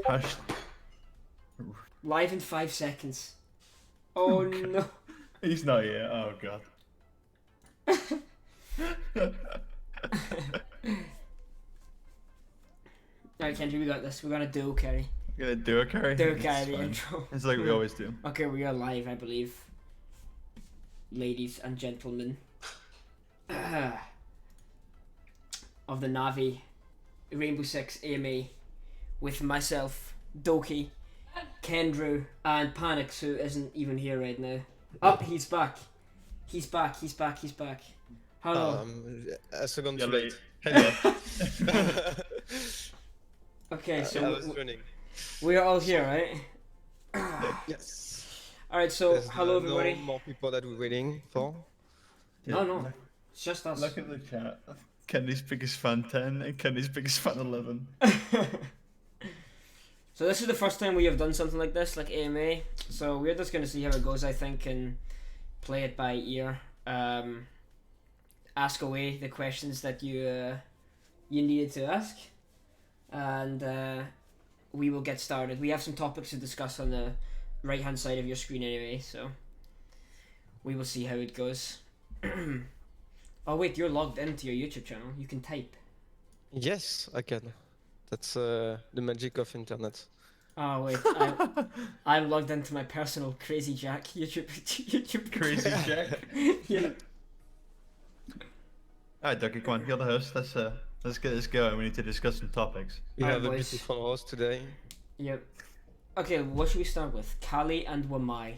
Hash. Live in 5 seconds. Oh no. He's not here. Oh god. Alright, Kendrew, we got this. We're gonna duo carry. Gonna do a carry. Duo It's carry the fine. intro. It's like we always do. Okay, we are live, I believe. Ladies and gentlemen. Of the NAVI Rainbow Six AMA with myself, Doki, Kendrew, and Panix, who isn't even here right now. Oh, he's back. He's back. Hello. A second Yeah, too late. Hello. Okay, I so was running. we are all here, right? Yes. Alright, so There's hello everybody. No more people that we're waiting for. No, it's just us. Look at the chat. Kenny's biggest fan 10 and Kenny's biggest fan 11. So this is the first time we have done something like this, like AMA. So we're just gonna see how it goes, I think, and play it by ear. Ask away the questions that you needed to ask, and we will get started. We have some topics to discuss on the right hand side of your screen anyway, so we will see how it goes. Oh wait, you're logged into your YouTube channel. You can type. Yes, I can. That's the magic of internet. Oh wait, I'm logged into my personal Crazy Jack YouTube Crazy Jack. Yeah. Alright, Doki, come on, you're the host. Let's get this going. We need to discuss some topics. We Alright, have a boys. beautiful host today. Yep. Okay, what should we start with? Kali and Wamai.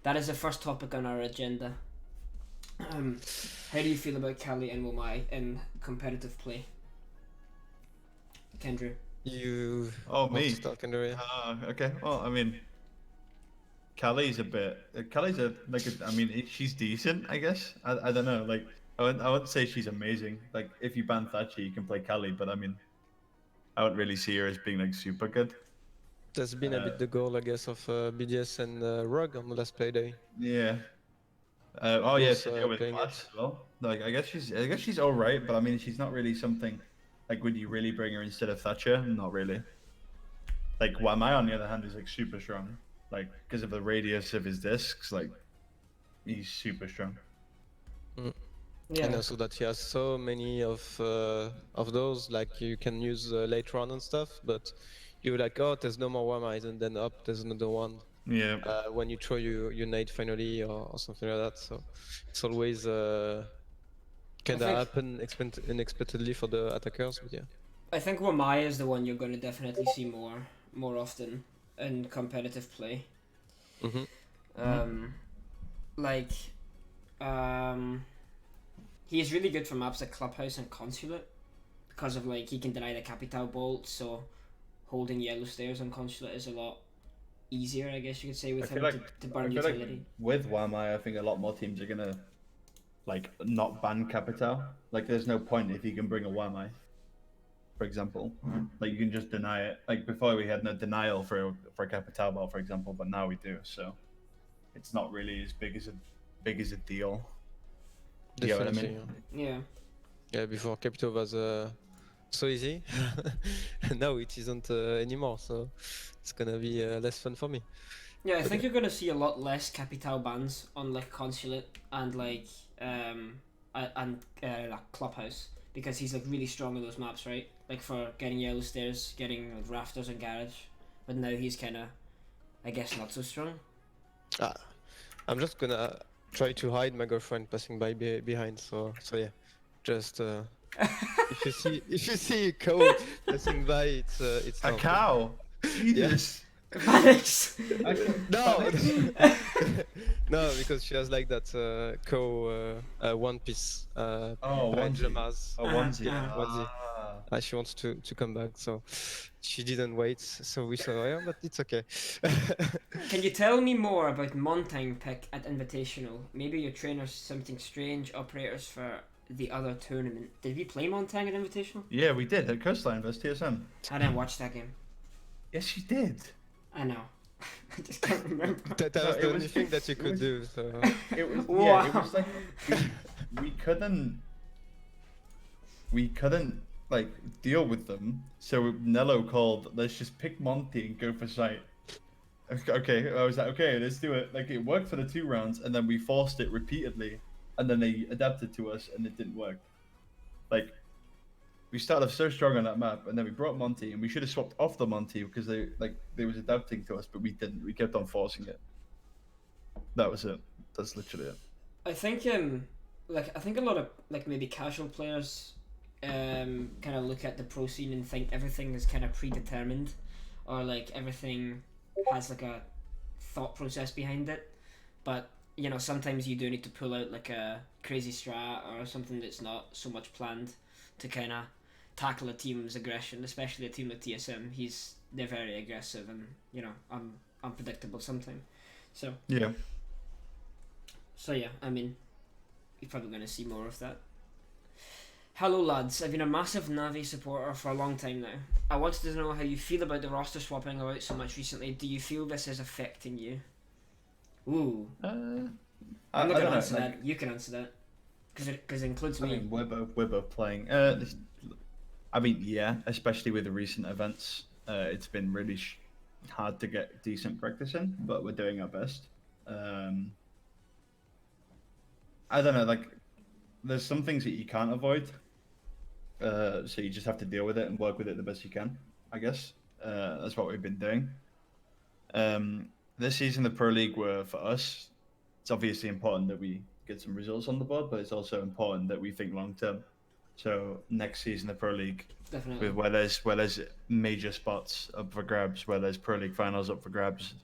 That is the first topic on our agenda. How do you feel about Kali and Wamai in competitive play? Kendrew. You Oh, want me? to start, Kendrew? Okay. Well, I mean, Callie's I mean, she's decent, I guess. I don't know. Like, I wouldn't say she's amazing. Like, if you ban Thatcher, you can play Callie, but I mean, I wouldn't really see her as being like super good. That's been a bit the goal, I guess, of BDS and Rug on the last play day. Yeah. Oh yeah, Both, to deal with playing Flash it. as well. Like, I guess she's all right, but I mean, she's not really something. Like, would you really bring her instead of Thatcher? Not really. Like, Wamai on the other hand is like super strong. Like, because of the radius of his discs, like, he's super strong. Yeah. And also that he has so many of those, like you can use later on and stuff, but you're like, oh, there's no more Wamais, and then up, there's another one. Yeah. When you throw your nade finally or something like that, so it's always kind of think- happen unexpectedly for the attackers, but yeah. I think Wamai is the one you're going to definitely see more often in competitive play. Mm-hmm. He is really good for maps like Clubhouse and Consulate because of like he can deny the Capital Bolt, so holding yellow stairs on Consulate is a lot easier, I guess you could say, with him to burn utility. Like with Wamai, I think a lot more teams are gonna like not ban Capital. Like, there's no point if you can bring a Wamai, for example. Like, you can just deny it. Like, before we had no denial for Capital Ball, for example, but now we do. So it's not really as big as a deal. You get what I Definitely. mean? Yeah. Yeah, before Capital was so easy, and now it isn't anymore, so it's gonna be less fun for me. Yeah, I think you're gonna see a lot less Capital bans on like Consulate and like Clubhouse because he's like really strong in those maps, right? Like for getting yellow stairs, getting like, rafters and garage, but now he's kind of, I guess, not so strong. I'm just gonna try to hide my girlfriend passing by behind, so yeah, just if you see a cow passing by, it's A not. cow. Jesus. Panix! No, no, because she has like that one piece onesie. pajamas. Oh, onesie. Yeah, onesie. Ah. She wants to come back, so she didn't wait. So we saw her, but it's okay. Can you tell me more about Montang pick at Invitational? Maybe your trainer's something strange operators for the other tournament. Did we play Montang at Invitational? Yeah, we did at Coastline vs TSM. I didn't watch that game. Yes, you did. I know. I just can't remember. That No, was it the was only thing just- that you it could was- do. So It was Wow. yeah. It was like we couldn't like deal with them. So neLo called, let's just pick Monty and go for sight. Okay, I was like, okay, let's do it. Like, it worked for the 2 rounds, and then we forced it repeatedly, and then they adapted to us, and it didn't work. Like, we started off so strong on that map, and then we brought Monty, and we should have swapped off the Monty because they was adapting to us, but we didn't. We kept on forcing it. That was it. That's literally it. I think I think a lot of like maybe casual players kind of look at the pro scene and think everything is kind of predetermined, or like everything has like a thought process behind it. But you know, sometimes you do need to pull out like a crazy strat or something that's not so much planned to kind of tackle a team's aggression, especially a team like TSM. They're very aggressive and, you know, unpredictable sometimes. So yeah. So yeah, I mean, you're probably going to see more of that. Hello lads, I've been a massive NAVI supporter for a long time now. I wanted to know how you feel about the roster swapping about so much recently. Do you feel this is affecting you? Ooh. I'm not going to answer that. You can answer that. Because it includes me. I mean, we're both playing. I mean, yeah, especially with the recent events. It's been really hard to get decent practice in, but we're doing our best. I don't know, like, there's some things that you can't avoid. So you just have to deal with it and work with it the best you can, I guess. That's what we've been doing. This season, the Pro League were, for us, it's obviously important that we get some results on the board, but it's also important that we think long term. So next season, the Pro League, definitely, where there's major spots up for grabs, where there's Pro League finals up for grabs,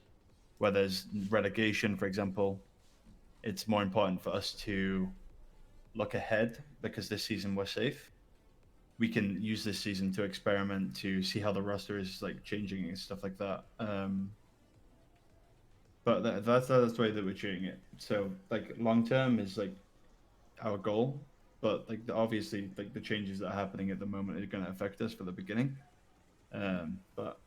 where there's relegation, for example, it's more important for us to look ahead, because this season we're safe. We can use this season to experiment, to see how the roster is like changing and stuff like that. But that's the way that we're treating it. So like long term is like our goal, but like obviously like the changes that are happening at the moment are going to affect us for the beginning. But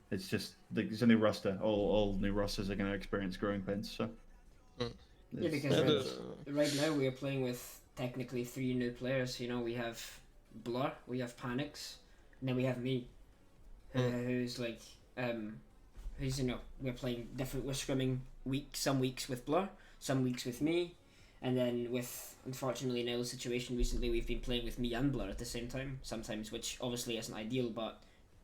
it's just like it's a new roster. All new rosters are going to experience growing pains. So yeah, because right now we are playing with technically 3 new players. You know, we have Blur, we have Panix, and then we have me, who's like who's, you know, we're playing different. We're scrimming some weeks with Blur, some weeks with me, and then with, unfortunately, in NAVI's situation recently, we've been playing with me and Blur at the same time sometimes, which obviously isn't ideal, but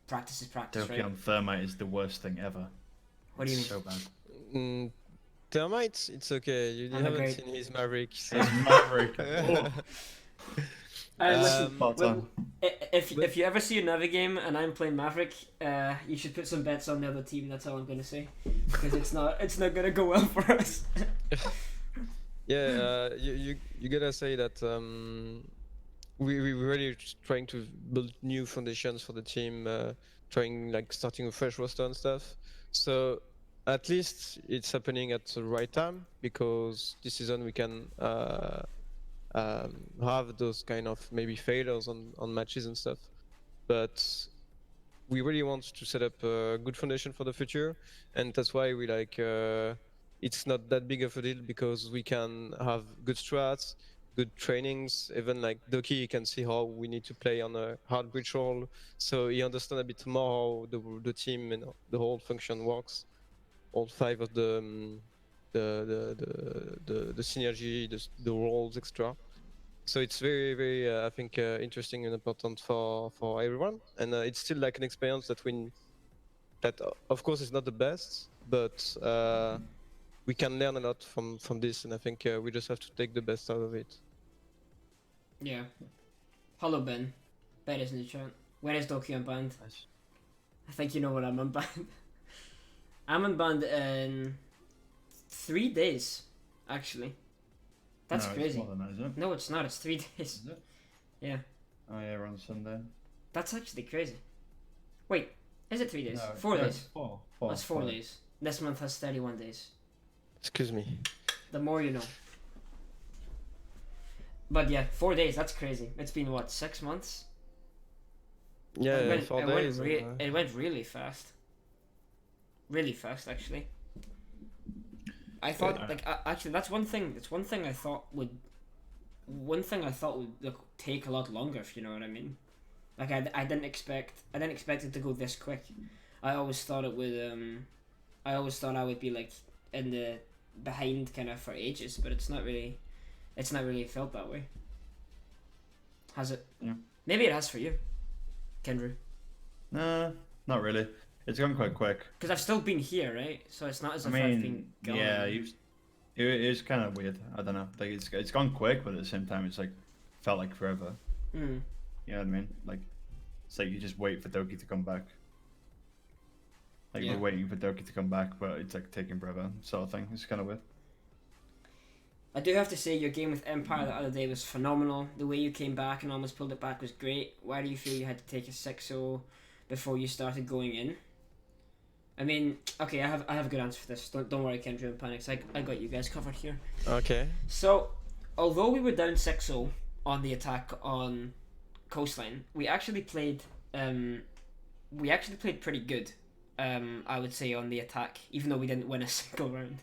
practice is practice, Doki right? on Thermite is the worst thing ever. What do you mean? So bad. Thermite, it's okay. You haven't seen his Maverick. So. It's Maverick. Oh. Listen, if you ever see a NAVI game and I'm playing Maverick, you should put some bets on the other team. That's all I'm gonna say, because it's not gonna go well for us. Yeah, you gotta say that we're really trying to build new foundations for the team, trying like starting a fresh roster and stuff. So at least it's happening at the right time, because this season we can have those kind of maybe failures on matches and stuff, but we really want to set up a good foundation for the future, and that's why we like it's not that big of a deal, because we can have good strats, good trainings. Even like Doki can see how we need to play on a hard bridge role, so he understands a bit more how the team and the whole function works, all 5 of the synergy, the roles, etc. So it's very, very, I think, interesting and important for everyone. And it's still like an experience that of course is not the best, but we can learn a lot from this. And I think we just have to take the best out of it. Yeah. Hello, Ben. Ben is in the chat. When is Doki unbanned? Nice. I think you know what I'm unbanned. I'm unbanned in 3 days, actually. That's no, crazy. It's more than that, is it? No, it's not. It's 3 days. Is it? Yeah. Oh yeah, we're on Sunday. That's actually crazy. Wait, is it 3 days? No, 4 no, days. it's Four. That's 4 days. This month has 31 days. Excuse me. The more you know. But yeah, 4 days. That's crazy. It's been what, 6 months? Yeah, 4 days. It went really fast. Really fast, actually. I thought, like, actually, that's one thing. It's one thing I thought would like, take a lot longer, if you know what I mean. Like I didn't expect it to go this quick. I always thought it would. I always thought I would be like in the behind kind of for ages, but it's not really. It's not really felt that way. Has it? Yeah. Maybe it has for you, Kendrew. Nah, not really. It's gone quite quick. Because I've still been here, right? So it's not as I if I've been mean, gone. yeah, it is kind of weird. I don't know. Like it's gone quick, but at the same time, it's like felt like forever. Mm. You know what I mean? Like it's like you just wait for Doki to come back. Like Yeah. we're waiting for Doki to come back, but it's like taking forever, sort of thing. It's kind of weird. I do have to say your game with Empire the other day was phenomenal. The way you came back and almost pulled it back was great. Why do you feel you had to take a 6-0 before you started going in? I mean, okay, I have a good answer for this. Don't worry, Kendrew and Panix. I got you guys covered here. Okay. So, although we were down 6-0 on the attack on Coastline, we actually played pretty good. I would say on the attack, even though we didn't win a single round.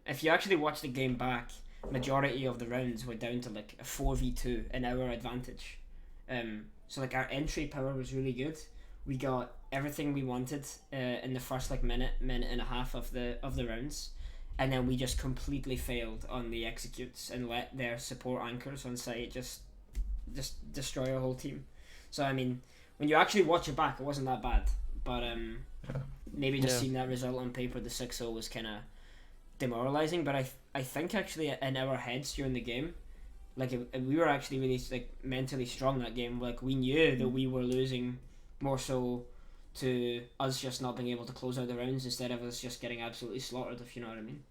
If you actually watch the game back, majority of the rounds were down to like a 4v2 in our advantage. So like our entry power was really good. We got everything we wanted in the first like minute and a half of the rounds, and then we just completely failed on the executes and let their support anchors on site just destroy our whole team. So I mean, when you actually watch it back, it wasn't that bad, but maybe just seeing that result on paper, the 6-0 was kind of demoralizing. But I think actually in our heads during the game, like we were actually really like mentally strong that game. Like we knew that we were losing more so to us just not being able to close out the rounds instead of us just getting absolutely slaughtered, if you know what I mean.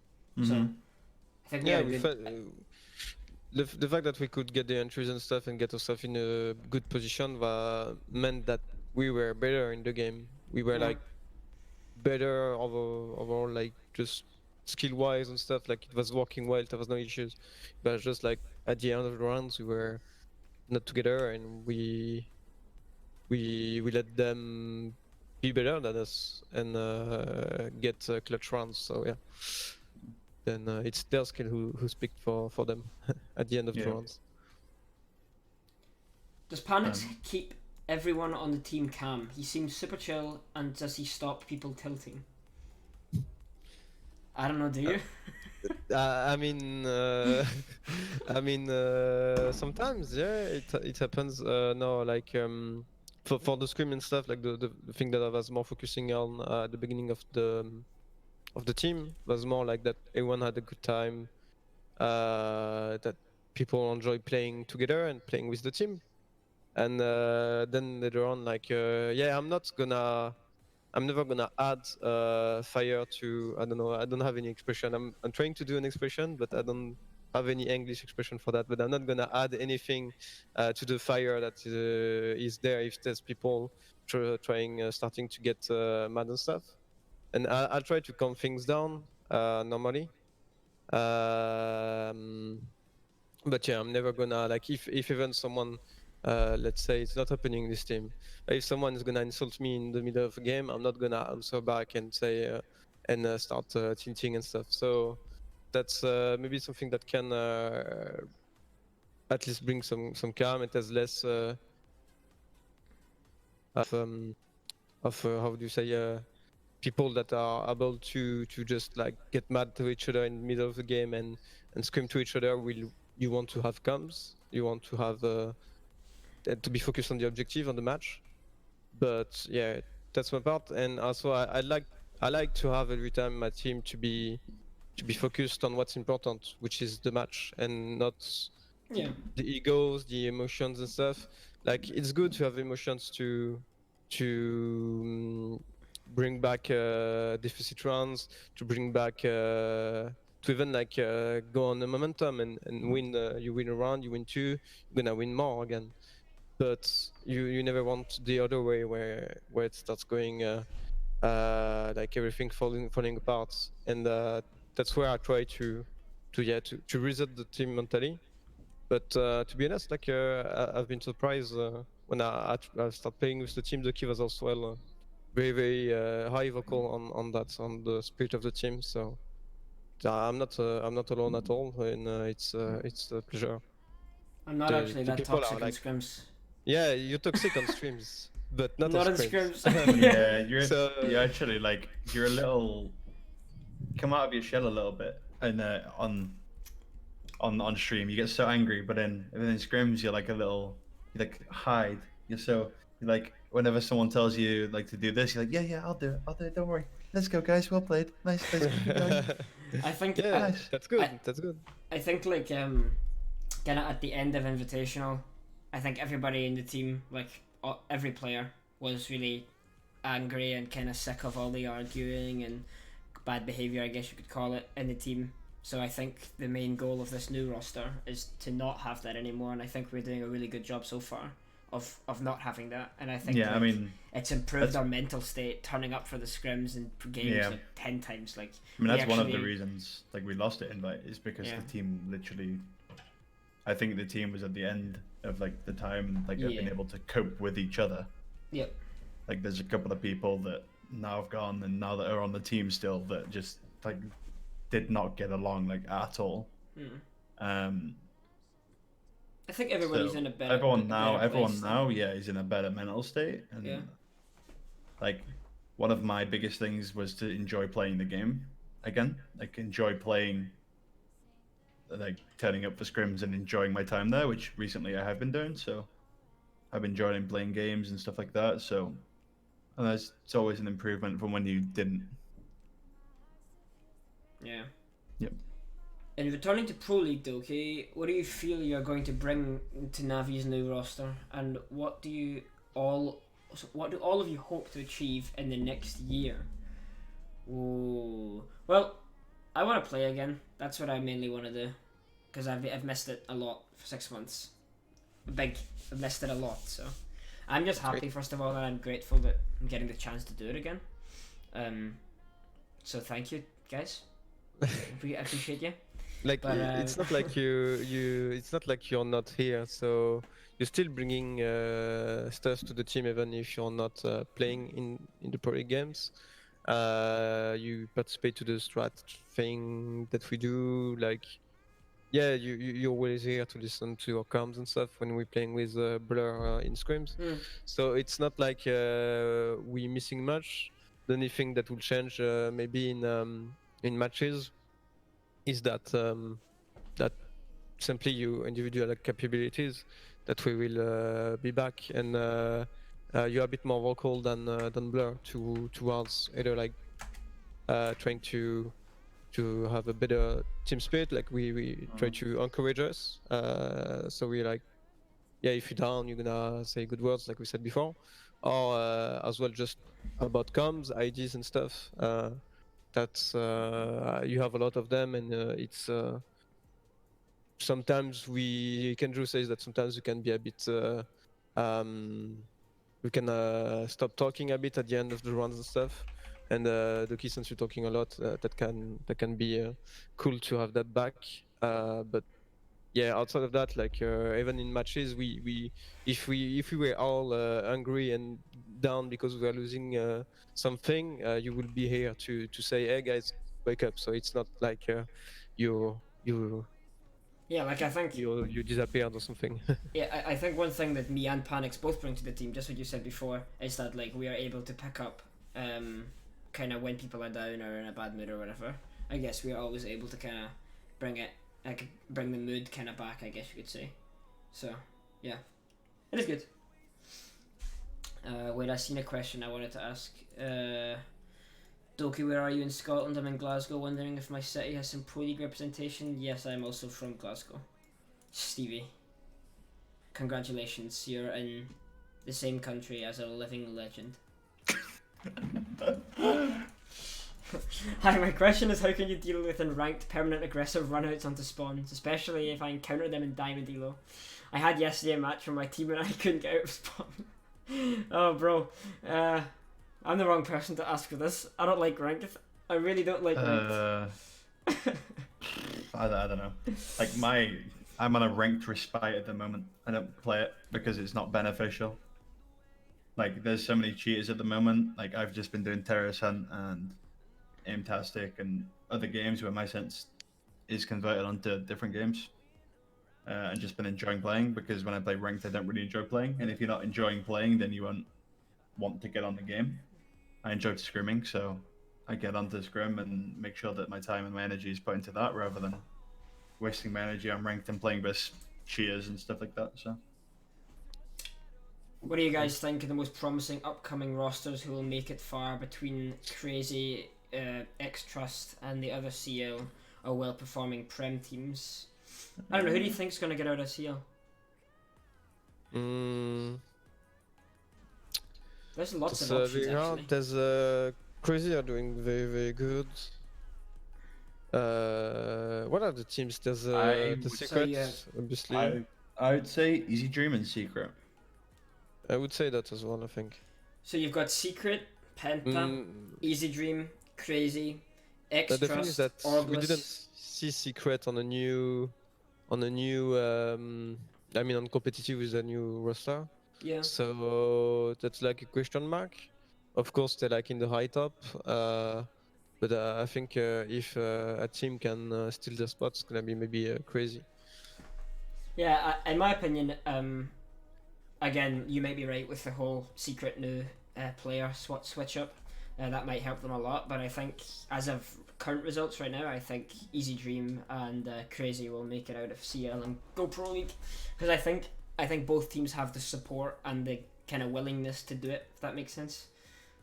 So I think the fact that we could get the entries and stuff and get ourselves in a good position meant that we were better in the game. We were like better overall, like just skill wise and stuff. Like it was working well. There was no issues. But just like at the end of the rounds, we were not together, and we let them be better than us and get clutch rounds. So yeah, then it's their skill who speak for them at the end of the rounds. Does Panix keep everyone on the team calm? He seems super chill, and does he stop people tilting? I don't know. Do you? I mean, sometimes it happens. No, like for the scrim and stuff, like the thing that I was more focusing on at the beginning of the team was more like that everyone had a good time, that people enjoy playing together and playing with the team, and then later on, like I'm never gonna add fire to, I don't know, I don't have any expression. I'm trying to do an expression, but I don't have any English expression for that. But I'm not gonna add anything to the fire that is there if there's people starting to get mad and stuff. And I'll try to calm things down normally. But yeah, I'm never gonna, like, if even someone, let's say it's not happening this team, if someone is gonna insult me in the middle of a game, I'm not gonna answer back and say and start tilting and stuff. So that's maybe something that can at least bring some calm. It has less of how do you say, people that are able to just like get mad to each other in the middle of the game and scream to each other. You want to have comms, you want to have to be focused on the objective on the match. But yeah, that's my part. And also I like to have every time my team to be focused on what's important, which is the match, and not the egos, the emotions and stuff. Like it's good to have emotions to bring back deficit rounds, to bring back to even like go on the momentum and win. You win a round, you win two, you're gonna win more again. But you never want the other way where it starts going like everything falling apart. And that's where I try to reset the team mentally. But to be honest, like I've been surprised when I start playing with the team. The key was also well. Very high vocal on that, on the spirit of the team. So I'm not alone at all, and it's a pleasure. I'm not actually that toxic in scrims. Yeah, you're toxic on streams, but not Not on in scrims. scrims. Yeah, you're So- you're actually like you're a little come out of your shell a little bit, and on stream you get so angry, but then in scrims you're like a little you like hide. You're like whenever someone tells you like to do this, you're like yeah I'll do it, don't worry. Let's go guys, well played. Nice, let's keep going. I think yeah, Nice. that's good. That's good. I think like kind of at the end of Invitational, I think everybody in the team, like every player, was really angry and kind of sick of all the arguing and bad behavior, I guess you could call it, in the team. So I think the main goal of this new roster is to not have that anymore, and I think we're doing a really good job so far of not having that. And I think Yeah, I mean it's improved our mental state, turning up for the scrims and games Yeah. like 10 times. Like I mean we that's one of the actually- reasons like we lost it invite is because Yeah. the team literally I think the team was at the end of like the time like they've been Yeah. able to cope with each other. Yep. Like there's a couple of people that now have gone and now that are on the team still that just like did not get along like at all. I think everybody's So in a better. everyone place now yeah is in a better mental state, and Yeah. like one of my biggest things was to enjoy playing the game again, like enjoy playing, like turning up for scrims and enjoying my time there, which recently I have been doing. So I've been enjoying playing games and stuff like that. So and it's always an improvement from when you didn't. Yeah. Yep. And returning to Pro League, Doki, what do you feel you're going to bring to Navi's new roster, and what do all of you hope to achieve in the next year? Ooh. Well, I want to play again. That's what I mainly want to do, because I've missed it a lot for 6 months. I've missed it a lot. So I'm just happy, first of all, and I'm grateful that I'm getting the chance to do it again. So thank you, guys. I appreciate you. Like But, it's not like it's not like you're not here, so you're still bringing stuff to the team even if you're not playing in the pro league games. You participate to the strat thing that we do. Like, yeah, you're always here to listen to our comms and stuff when we're playing with Blur in scrims. So it's not like we're missing much. The only thing that will change maybe in matches is that that simply your individual capabilities that we will be back, and you're a bit more vocal than Blur towards either like trying to have a better team spirit, like we try to encourage us. So we like, yeah, if you're down, you're gonna say good words, like we said before, or as well just about comms, IDs and stuff. That's you have a lot of them, and it's sometimes Kendrew says that sometimes we can be a bit we can stop talking a bit at the end of the runs and stuff. And Doki, since you're talking a lot, that can be cool to have that back. But yeah, outside of that, like even in matches, if we were all angry and down because we are losing something, you will be here to say, hey guys, wake up. So it's not like you Yeah, like I think you disappeared or something. yeah, I think one thing that me and Panix both bring to the team, just what you said before, is that like we are able to pick up kind of when people are down or in a bad mood or whatever. I guess we are always able to kind of bring the mood kind of back, I guess you could say. So yeah, it is good. Wait, I seen a question I wanted to ask. Doki, where are you in Scotland? I'm in Glasgow, wondering if my city has some Pro League representation. Yes, I'm also from Glasgow. Stevie, congratulations, you're in the same country as a living legend. Hi, my question is how can you deal with unranked permanent aggressive runouts onto spawns, especially if I encounter them in Diamond Elo? I had yesterday a match where my team and I couldn't get out of spawn. Oh bro, I'm the wrong person to ask for this. I don't like ranked. I really don't like ranked. I don't know. Like I'm on a ranked respite at the moment. I don't play it because it's not beneficial. Like there's so many cheaters at the moment. Like I've just been doing Terrorist Hunt and Aimtastic and other games where my sense is converted onto different games. and just been enjoying playing, because when I play ranked, I don't really enjoy playing. And if you're not enjoying playing, then you won't want to get on the game. I enjoyed scrimming, so I get onto scrim and make sure that my time and my energy is put into that rather than wasting my energy on ranked and playing with cheers and stuff like that. So. What do you guys think are the most promising upcoming rosters who will make it far between Crazy, X-Trust, and the other CL or well-performing Prem teams? I don't know, who do you think's going to get out of CL? There's lots of options, actually. There's Crazy are doing very, very good. What are the teams? There's the Secret, obviously. I would say Easy Dream and Secret. I would say that as well, I think. So you've got Secret, Penta, Easy Dream, Crazy, X-Trust, the thing is that Orbless. we didn't see Secret on a new, I mean on competitive with a new roster. Yeah. So that's like a question mark. Of course, they're like in the high top. But I think if a team can steal the spot, it's gonna be maybe Crazy. Yeah, in my opinion, again, you might be right with the whole Secret new player switch up. That might help them a lot, but I think as of current results right now, I think Easy Dream and Crazy will make it out of CL and go Pro League, because I think both teams have the support and the kind of willingness to do it. If that makes sense.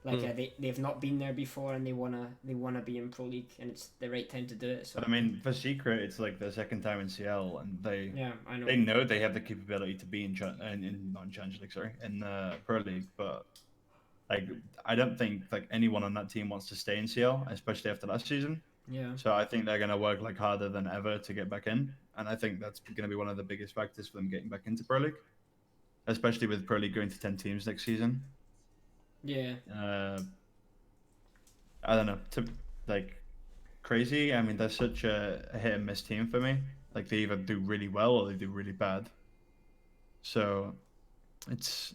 Like they've not been there before, and they wanna be in Pro League, and it's the right time to do it. So. But I mean, for Secret, it's like their second time in CL, and I know. They know they have the capability to be in non-Challenge League, in Pro League. But like, I don't think like anyone on that team wants to stay in CL, especially after last season. Yeah. So I think they're gonna work like harder than ever to get back in, and I think that's gonna be one of the biggest factors for them getting back into Pro League, especially with Pro League going to 10 teams next season. Yeah. I don't know. Crazy. I mean, they're such a hit and miss team for me. Like, they either do really well or they do really bad. So,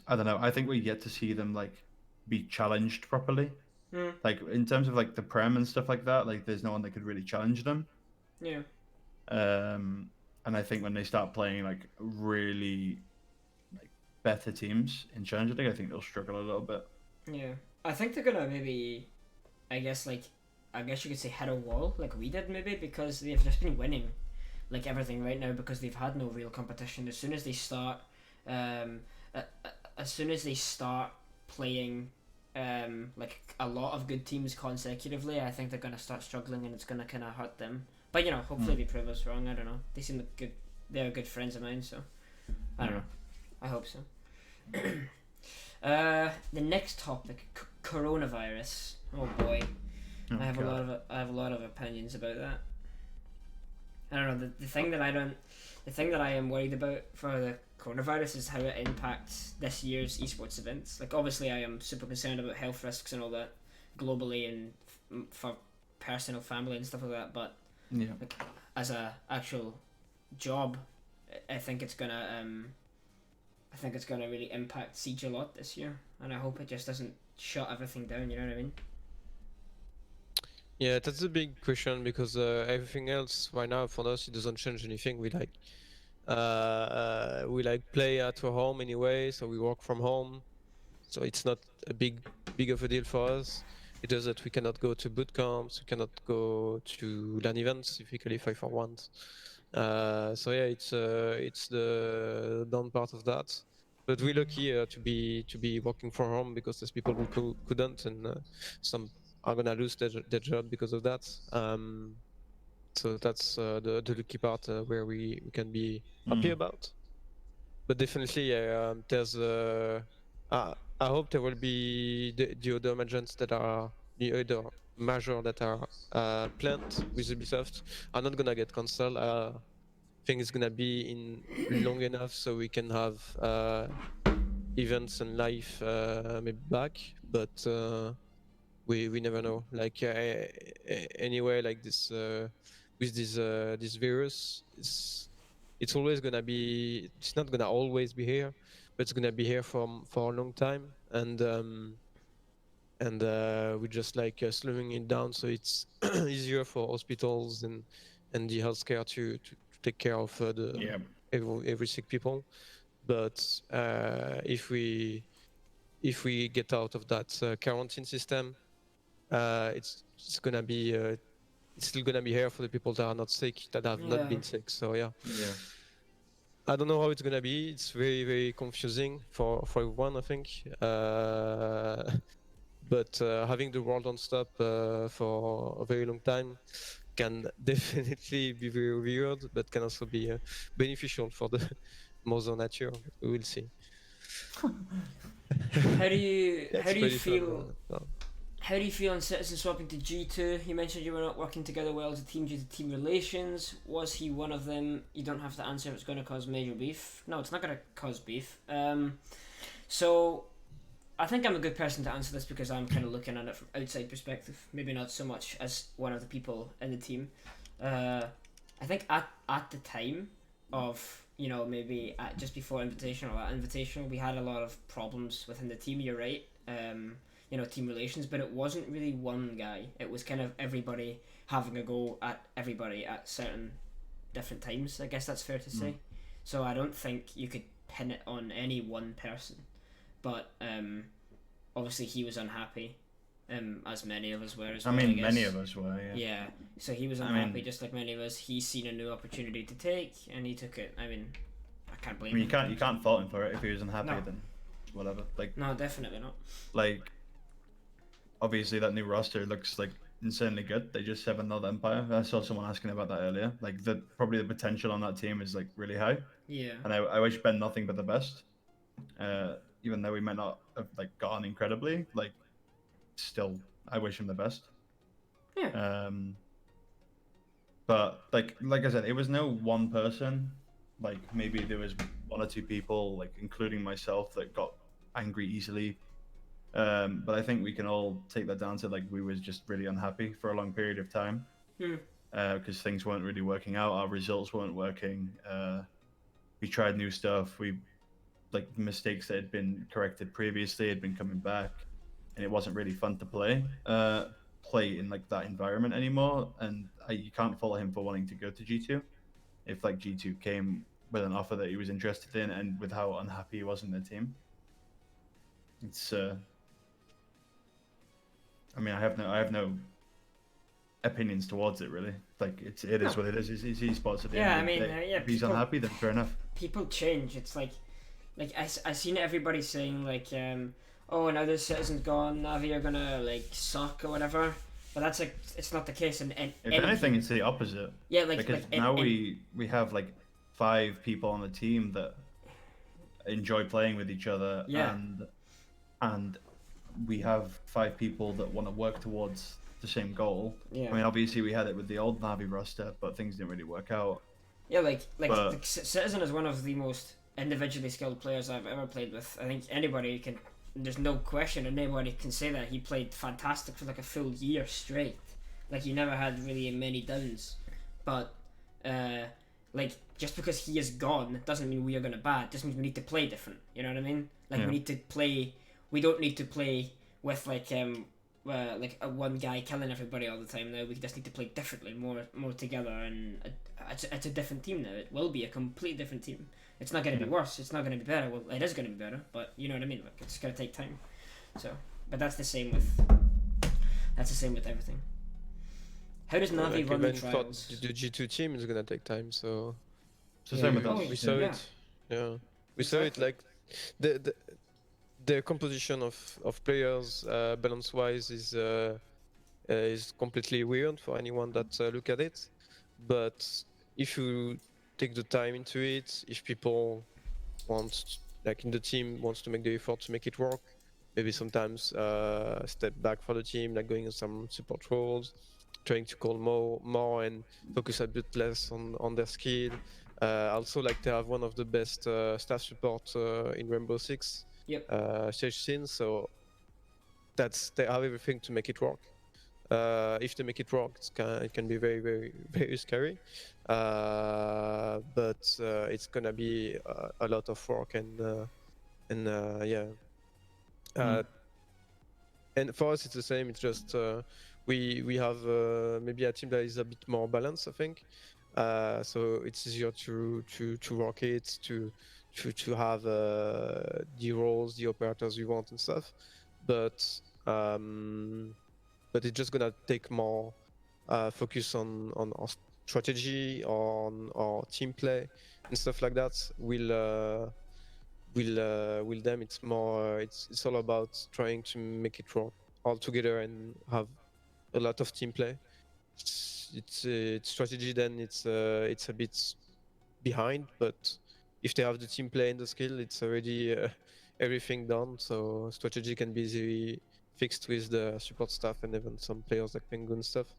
I don't know. I think we get to see them like be challenged properly. Like in terms of like the Prem and stuff like that. Like, there's no one that could really challenge them. Yeah. And I think when they start playing like really like better teams in Challenge League, I think they'll struggle a little bit. Yeah, I think they're gonna maybe, I guess you could say hit a wall like we did maybe, because they've just been winning like everything right now because they've had no real competition. As soon as they start, playing like a lot of good teams consecutively, I think they're gonna start struggling, and it's gonna kind of hurt them. But hopefully they prove us wrong. I don't know. They seem like good. They're good friends of mine, so I don't know. I hope so. The next topic, coronavirus. Oh boy, I have a lot of opinions about that. I don't know. The thing that I am worried about for the coronavirus is how it impacts this year's esports events. Like, obviously, I am super concerned about health risks and all that globally and for personal, family, and stuff like that. But like, as a actual job, I think it's gonna really impact Siege a lot this year, and I hope it just doesn't shut everything down. You know what I mean? Yeah, that's a big question, because everything else right now for us, it doesn't change anything. We play at our home anyway, so we work from home, so it's not a big of a deal for us. It does that we cannot go to boot camps, we cannot go to LAN events if we qualify for ones. So yeah, it's the down part of that. But we're lucky to be working from home, because there's people who couldn't, and some are gonna lose their job because of that. So that's the lucky part where we can be happy about. But definitely, there's I hope there will be the other measures that are planned with Ubisoft are not gonna get cancelled. I think it's gonna be in long enough so we can have events and live maybe back, but we never know. Like anyway, like this with this virus, it's always gonna be. It's not gonna always be here, but it's gonna be here for a long time, and we're just like slowing it down, so it's easier for hospitals and the healthcare to take care of the every 6 people. But if we get out of that quarantine system, it's gonna be it's still gonna be here for the people that are not sick, that have not been sick. So yeah. I don't know how it's gonna be. It's very, very confusing for everyone, I think. But having the world on stop for a very long time can definitely be very weird, but can also be beneficial for the mother nature. We will see. How do you feel? Fun, How do you feel on Citizen swapping to G2? You mentioned you were not working together well as a team due to team relations. Was he one of them? You don't have to answer if it's going to cause major beef. No, it's not going to cause beef. So I think I'm a good person to answer this because I'm kind of looking at it from outside perspective. Maybe not so much as one of the people in the team. I think at the time of, you know, maybe just before Invitational, we had a lot of problems within the team. You're right. You know, team relations, but it wasn't really one guy. It was kind of everybody having a go at everybody at certain different times. I guess that's fair to say. So I don't think you could pin it on any one person. But obviously he was unhappy, as many of us were as well. I guess. Many of us were, yeah. Yeah, so he was unhappy just like many of us. He's seen a new opportunity to take, and he took it. I mean, I can't blame him. You can't fault him for it. If he was unhappy, then whatever. Like, no, definitely not. Like, obviously that new roster looks like insanely good. They just have another Empire. I saw someone asking about that earlier. Like, probably the potential on that team is like really high. Yeah. And I wish Ben nothing but the best. Even though we might not have like gone incredibly, like, still I wish him the best. Yeah. But like I said, it was no one person. Like, maybe there was 1 or 2 people, like including myself, that got angry easily. But I think we can all take that down to like we was just really unhappy for a long period of time. Because things weren't really working out, our results weren't working. We tried new stuff. We like mistakes that had been corrected previously had been coming back, and it wasn't really fun to play in like that environment anymore. And you can't fault him for wanting to go to G2 if like G2 came with an offer that he was interested in, and with how unhappy he was in the team. It's I mean, I have no opinions towards it really. Like, it is what it is. It's esports at the end of the day. If he's unhappy, then fair enough. People change. It's like I seen everybody saying like, oh, now this Citizen's gone, Navi are gonna like suck or whatever. But that's like, it's not the case. And if anything, it's the opposite. Yeah, because now we have like 5 people on the team that enjoy playing with each other. Yeah. And we have 5 people that want to work towards the same goal. Yeah. I mean, obviously we had it with the old Navi roster, but things didn't really work out. Yeah, Citizen is one of the most individually skilled players I've ever played with. I think anybody can. There's no question, and anybody can say that he played fantastic for like a full year straight. Like, he never had really many downs, but like, just because he is gone doesn't mean we are gonna bad. It just means we need to play different. You know what I mean? Like, we need to play. We don't need to play with like a one guy killing everybody all the time now. We just need to play differently, more together, and it's a different team now. It will be a completely different team. It's not going to be worse. It's not going to be better. Well, it is going to be better, but you know what I mean. Like, it's going to take time. So, but that's the same with everything. How does Navi run the trials? The G2 team is going to take time. So it's the same with us. We saw it. Yeah, we saw it. Like the composition of players balance wise is completely weird for anyone that look at it. But if you take the time into it, if people like in the team wants to make the effort to make it work, maybe sometimes step back for the team, like going in some support roles, trying to call more and focus a bit less on their skill. Also, like, they have one of the best staff support in Rainbow Six Siege scene, so they have everything to make it work. If they make it work, it can be very, very, very scary. But it's gonna be a lot of work, and and for us it's the same. It's just we have maybe a team that is a bit more balanced, I think. so it's easier to rocket, to have the roles, the operators you want and stuff. But it's just gonna take more focus on strategy, on our team play and stuff like that. Will them it's more it's all about trying to make it work all together and have a lot of team play. It's strategy, then it's a bit behind, but if they have the team play and the skill, it's already everything done. So strategy can be easily fixed with the support staff and even some players like Penguin stuff.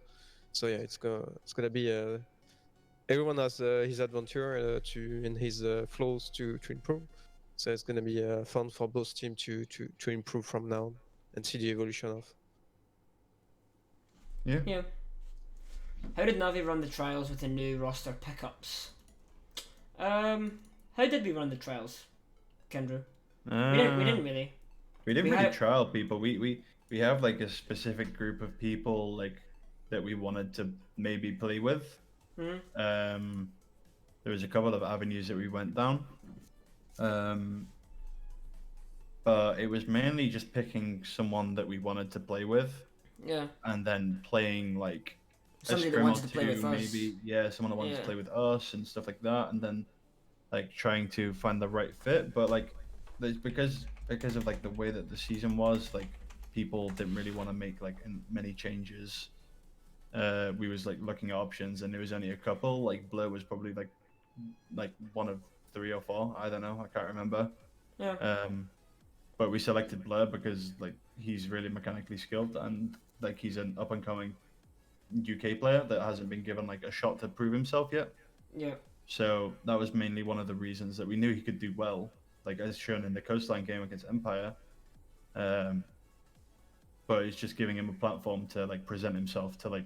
So yeah, it's gonna be everyone has his adventure to in his flows to improve. So it's gonna be fun for both teams to improve from now on and see the evolution of. Yeah. Yeah. How did Navi run the trials with the new roster pickups? How did we run the trials, Kendrew? We didn't really. We didn't We really had- trial people. We have like a specific group of people like that we wanted to maybe play with. Mm-hmm. There was a couple of avenues that we went down. But it was mainly just picking someone that we wanted to play with, Yeah. and then playing like a Somebody that scrim or wanted to play with two, us. maybe. Yeah, someone that wanted Yeah. to play with us and stuff like that, and then like trying to find the right fit. But like, there's because of like the way that the season was, like people didn't really want to make like many changes. We was like looking at options, and there was only a couple. Like Blur was probably like one of 3 or 4. I don't know. I can't remember. Yeah. But we selected Blur because like he's really mechanically skilled, and like he's an up and coming UK player that hasn't been given like a shot to prove himself yet. Yeah. So that was mainly one of the reasons that we knew he could do well, like as shown in the Coastline game against Empire. But it's just giving him a platform to like present himself to like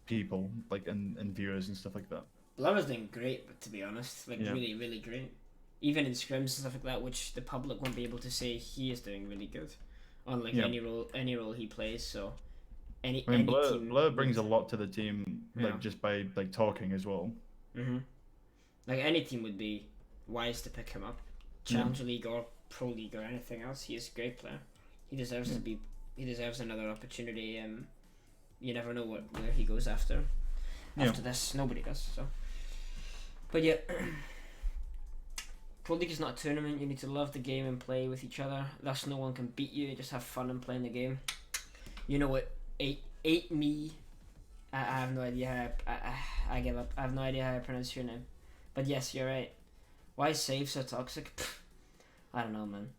people, like and viewers and stuff like that. Blur was doing great, but to be honest, like Yeah. really, really great. Even in scrims and stuff like that, which the public won't be able to say, he is doing really good on like Yeah. any role he plays. So I mean, any Blur, team Blur brings a lot to the team, Yeah. like just by like talking as well. Like any team would be wise to pick him up, Challenger League or Pro League or anything else. He is a great player. He deserves to be. He deserves another opportunity. You never know where he goes after. After this, nobody does. So, but yeah. Pro League is not a tournament. You need to love the game and play with each other. Thus, no one can beat you. Just have fun and playing the game. You know what? Eight me. I have no idea how I give up. I have no idea how I pronounce your name. But yes, you're right. Why is Save so toxic? I don't know, man.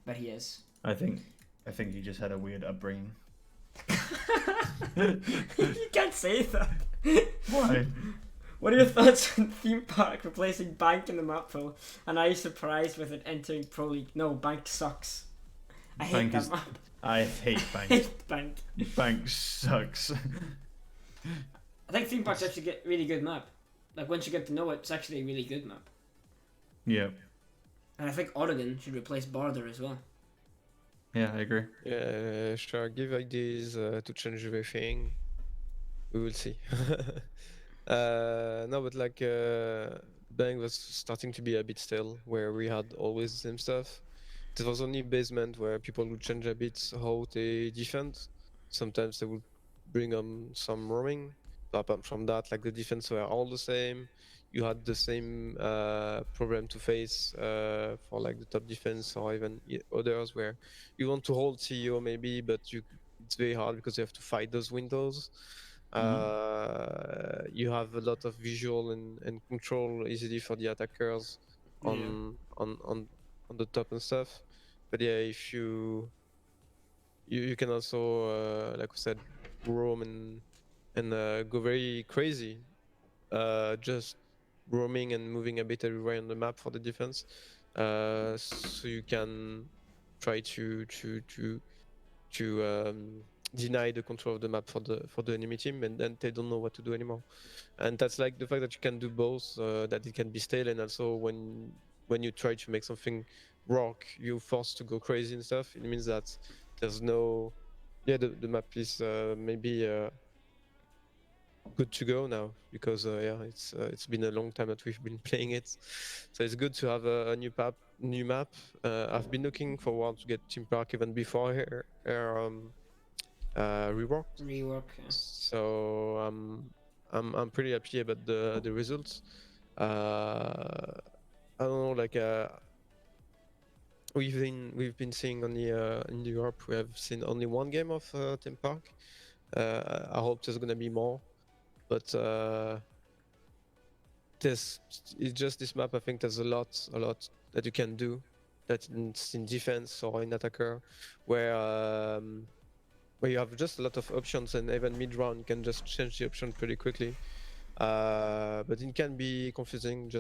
But he is. I think he just had a weird upbringing. You can't say that. Why? What are your thoughts on Theme Park replacing Bank in the map pool? And are you surprised with it entering Pro League? No, Bank sucks. I hate Bank that is- map. I hate Bank. Hate Bank. Bank sucks. I think Theme Park's actually a really good map. Like once you get to know it, it's actually a really good map. Yeah. And I think Oregon should replace Border as well. Yeah, I agree. Yeah, sure. Give ideas to change everything. We will see. No, but like Bang was starting to be a bit stale, where we had always the same stuff. There was only basement where people would change a bit how they defend. Sometimes they would bring on some roaming. But apart from that, like the defense were all the same. You had the same problem to face for like the top defense or even others where you want to hold CEO maybe, but it's very hard because you have to fight those windows. You have a lot of visual and control easily for the attackers on the top and stuff. But yeah, if you can also like we said, roam and go very crazy, just roaming and moving a bit everywhere on the map for the defense, so you can try to deny the control of the map for the enemy team, and then they don't know what to do anymore. And that's like the fact that you can do both, that it can be stale, and also when you try to make something rock, you're forced to go crazy and stuff. It means that there's no the map is maybe good to go now because yeah, it's been a long time that we've been playing it, so it's good to have a new map. I've been looking forward to get Team Park even before here reworked. Rework. Yeah. So I'm pretty happy about the results. I don't know, like we've been seeing only in Europe we have seen only one game of Team Park. I hope there's gonna be more, but this it's just this map. I think there's a lot that you can do, that in defense or in attacker, where you have just a lot of options, and even mid round you can just change the option pretty quickly. But it can be confusing.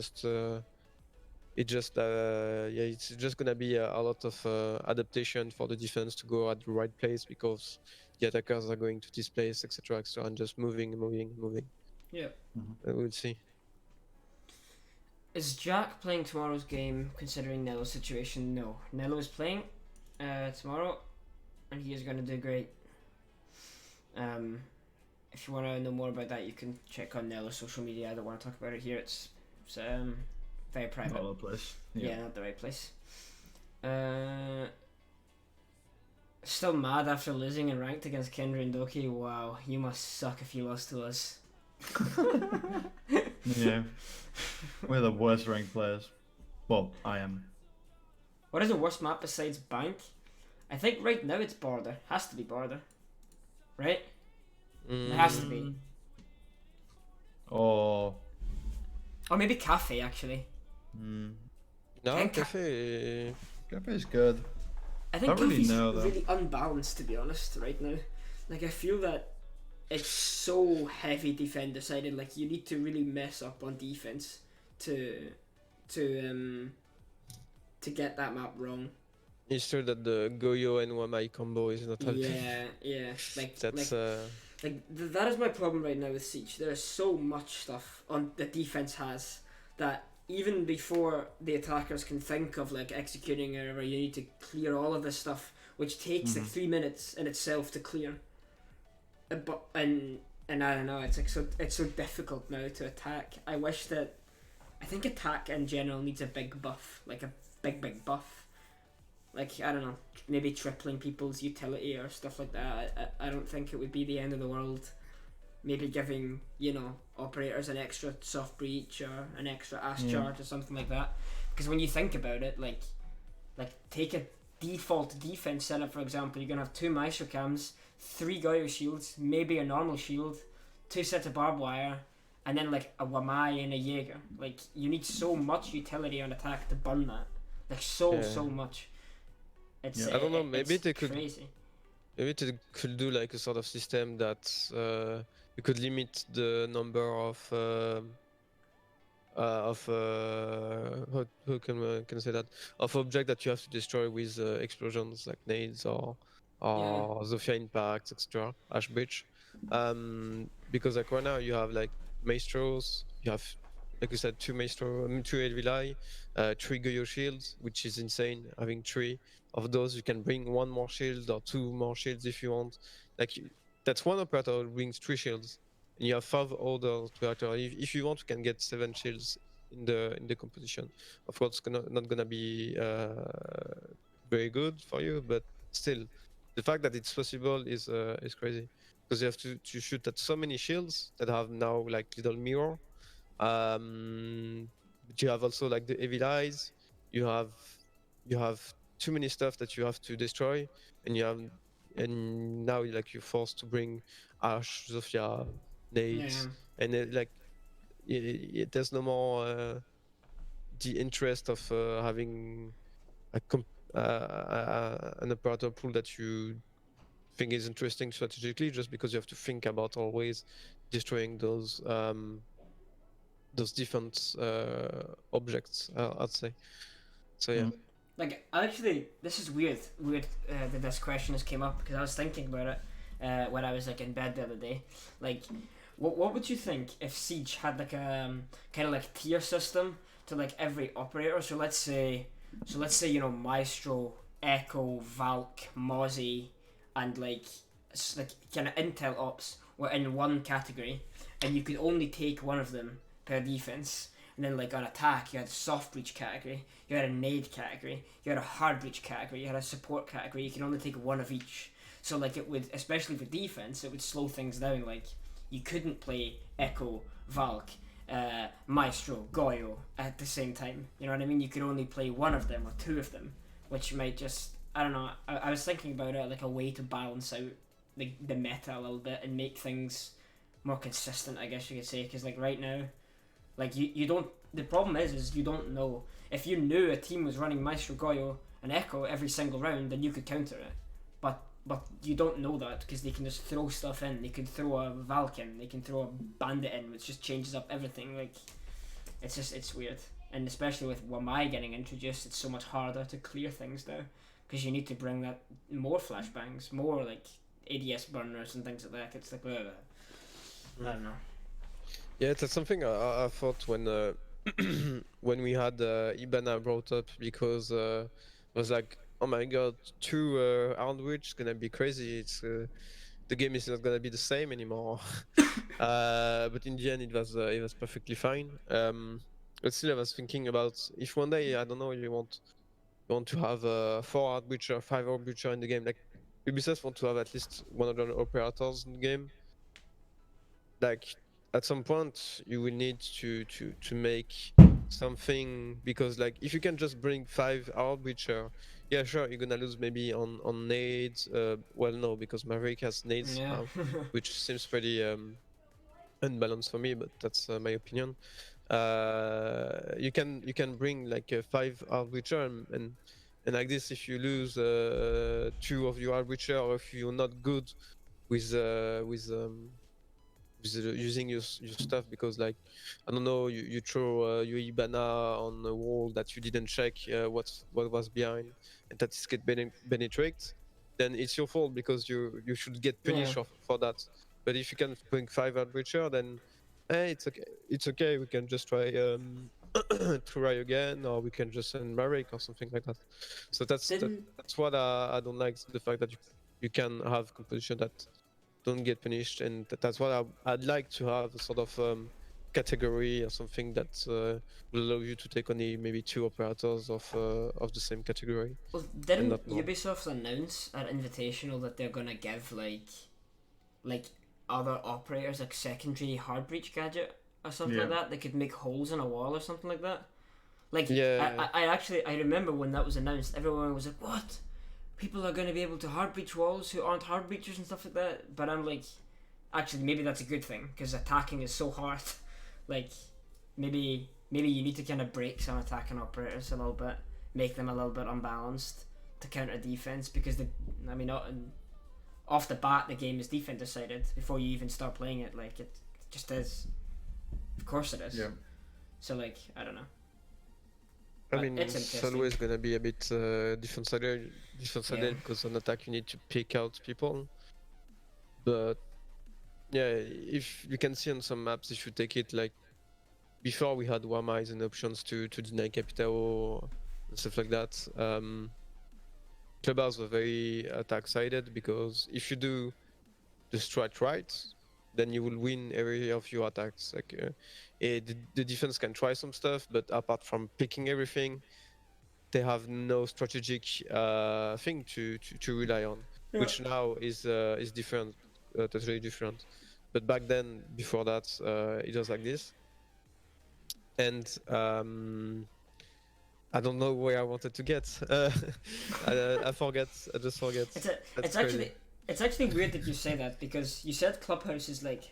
It's just gonna be a lot of adaptation for the defense to go at the right place because the attackers are going to this place, etc., etc., and just moving. Yeah. We'll see. Is Jack playing tomorrow's game considering neLo's situation? No. neLo is playing tomorrow, and he is going to do great. If you want to know more about that, you can check on neLo's social media. I don't want to talk about it here. It's very private. Not the place. Yeah, not the right place. Still mad after losing in ranked against Kendrew and Doki. Wow, you must suck if you lost to us. Yeah. We're the worst ranked players. Well, I am. What is the worst map besides Bank? I think right now it's Border. Has to be Border. Right? It has to be. Or Or maybe Cafe, actually. No, And Cafe. Cafe's good. I think Don't really Cafe's know, though. really unbalanced, to be honest, right now. Like, I feel that it's so heavy defender sided. Like, you need to really mess up on defense to get that map wrong. It's true that the Goyo and Wamai combo is not helping. Yeah. Like, That's that is my problem right now with Siege. There is so much stuff on that defense has that even before the attackers can think of like executing or whatever, you need to clear all of this stuff, which takes like 3 minutes in itself to clear. And I don't know, it's so difficult now to attack. I think attack in general needs a big buff, like a big buff. Like, I don't know, maybe tripling people's utility or stuff like that. I don't think it would be the end of the world. Maybe giving, operators an extra soft breach or an extra ash charge or something like that. Because when you think about it, like take a default defense setup, for example, you're going to have 2 Maestro cams, 3 Goyo shields, maybe a normal shield, 2 sets of barbed wire, and then like a Wamai and a Jaeger. Like, you need so much utility on attack to burn that. Like, so much. It's, I don't know, maybe they could crazy. maybe they could do like a sort of system that you could limit the number of how can I say that, of object that you have to destroy with explosions like nades or Zofia impacts, etc. Ash breach, because like right now you have like maestros, you have, like you said, 2 maestro, 2 Elvilai, 3 Goyo shields, which is insane. Having 3 of those, you can bring 1 more shield or 2 more shields if you want. Like, that's 1 operator who brings 3 shields, and you have 5 other operators. If you want, you can get 7 shields in the composition. Of course, it's not gonna be very good for you, but still, the fact that it's possible is crazy, because you have to shoot at so many shields that have now like little mirror. But you have also like the evil eyes. You have too many stuff that you have to destroy, and now like you're forced to bring Ash, Zofia, nades, and there's no more the interest of having an operator pool that you think is interesting strategically, just because you have to think about always destroying those different objects, I'd say. So yeah. Like, actually, this is weird that this question has came up, because I was thinking about it when I was like in bed the other day. Like, what would you think if Siege had like a kind of like tier system to like every operator? So let's say Maestro, Echo, Valk, Mozzie, and like kind of intel ops were in one category, and you could only take one of them per defense. And then like on attack, you had a soft breach category, you had a nade category, you had a hard breach category, you had a support category. You could only take one of each. So like it would, especially for defense, it would slow things down. Like you couldn't play Echo, Valk, Maestro, Goyo at the same time. You know what I mean? You could only play one of them or two of them, which might just, I don't know. I was thinking about it like a way to balance out the meta a little bit and make things more consistent, I guess you could say. Because like right now, like you don't. The problem is you don't know. If you knew a team was running Maestro, Goyo, and Echo every single round, then you could counter it. But you don't know that because they can just throw stuff in. They can throw a Valk in. They can throw a Bandit in, which just changes up everything. Like it's weird. And especially with Wamai getting introduced, it's so much harder to clear things now because you need to bring that more flashbangs, more like ADS burners and things like that. It's like I don't know. Yeah, that's something I thought when when we had Ibana brought up, because I was like, oh my god, 2 Arnwich is gonna be crazy. It's the game is not gonna be the same anymore. But in the end, it was perfectly fine. But still, I was thinking about if one day, I don't know, you want to have 4 Arnwich or 5 Arnwich in the game. Like Ubisoft want to have at least 100 operators in the game. Like at some point you will need to make something, because like if you can just bring 5 Arbiter, yeah sure, you're gonna lose maybe on nades. Well no, because Maverick has nades Yeah. now, which seems pretty unbalanced for me, but that's my opinion. You can bring like 5 Arbiter and like this, if you lose 2 of your Arbiter, or if you're not good with using your stuff, because like I don't know, you throw your Ibana on a wall that you didn't check what was behind, and that is get penetrated, then it's your fault because you should get punished for that. But if you can bring 5 Arbiter, then it's okay, we can just try try again, or we can just send Marek or something like that. So that's what I don't like, the fact that you can have composition that don't get punished, and that's what I'd like to have, a sort of category or something that will allow you to take only maybe 2 operators of the same category. Well, didn't Ubisoft announce at Invitational that they're gonna give like other operators like secondary hard breach gadget or something like that? They could make holes in a wall or something like that. Like I remember when that was announced, everyone was like, what? People are going to be able to hard breach walls who aren't hard breachers and stuff like that. But I'm like, actually, maybe that's a good thing, because attacking is so hard. Like, maybe you need to kind of break some attacking operators a little bit, make them a little bit unbalanced to counter defense, because off the bat the game is defense decided before you even start playing it. Like it just is. Of course it is. Yeah. So like, I don't know. I mean, it's always gonna be a bit defense-sided, because on attack you need to pick out people. But yeah, if you can see on some maps, if you take it like before, we had Wamais and options to deny Capital and stuff like that. Clubhouse were very attack-sided, because if you do the strat right, then you will win every of your attacks. Like the defense can try some stuff, but apart from picking everything, they have no strategic thing to rely on, which now is different, totally different. But back then, before that, it was like this. And I don't know where I wanted to get. I forget. I just forget. It's actually weird that you say that, because you said Clubhouse is like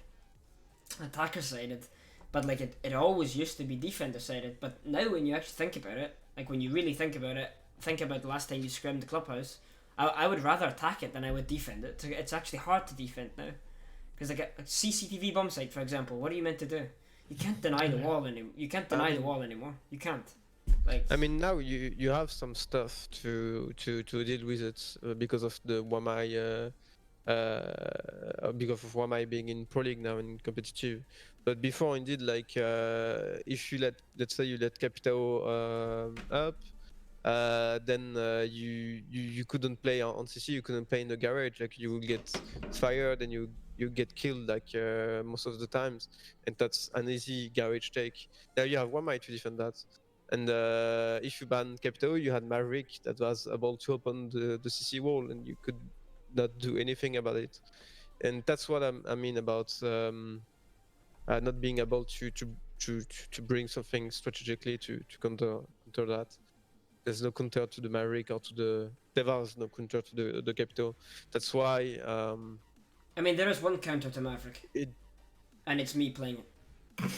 attacker sided, but like it always used to be defender sided. But now when you actually think about it, like when you really think about it, think about the last time you scrimmed the Clubhouse, I would rather attack it than I would defend it. It's actually hard to defend now, because like a CCTV bomb site, for example, what are you meant to do? You can't deny the wall anymore. You can't deny the wall anymore. You can't. Like, I mean, now you have some stuff to deal with it, because of the Wamai. Because of Wamai being in Pro League now in competitive. But before, indeed, like if you let's say you let Capitao up, then you couldn't play on CC. You couldn't play in the garage. Like you would get fired, and you you get killed like most of the times, and that's an easy garage take. Now you have one might to defend that, and if you ban Capito, you had Maverick that was able to open the CC wall, and you could not do anything about it. And that's what I mean about not being able to bring something strategically to counter that. There's no counter to the Maverick or to the. There was no counter to the Capito. That's why. I mean, there is one counter to Maverick, It. and it's me playing it.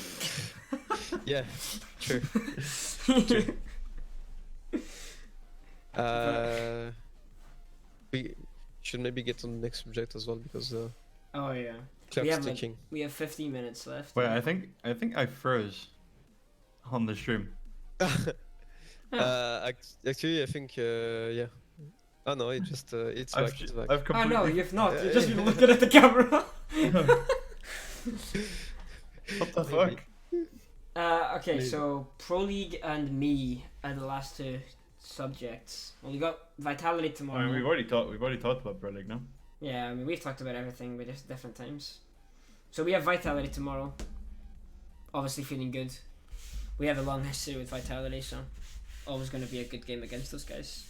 Yeah. True. We should maybe get on the next subject as well because Oh yeah. clock's ticking. We have 15 minutes left. Wait, I think I froze on the stream. Actually, I think yeah. Oh no, it just it's I've, back. It's back. I've Oh completely. no, you've not. You've just been looking at the camera. What the fuck? Okay, Maybe. so Pro League and me are the last two subjects. Well, we got Vitality I tomorrow. mean, we've already talked about Pro League now. Yeah, I mean, we've talked about everything, but just different times. So we have Vitality tomorrow. Obviously feeling good. We have a long history with Vitality, so always going to be a good game against those guys.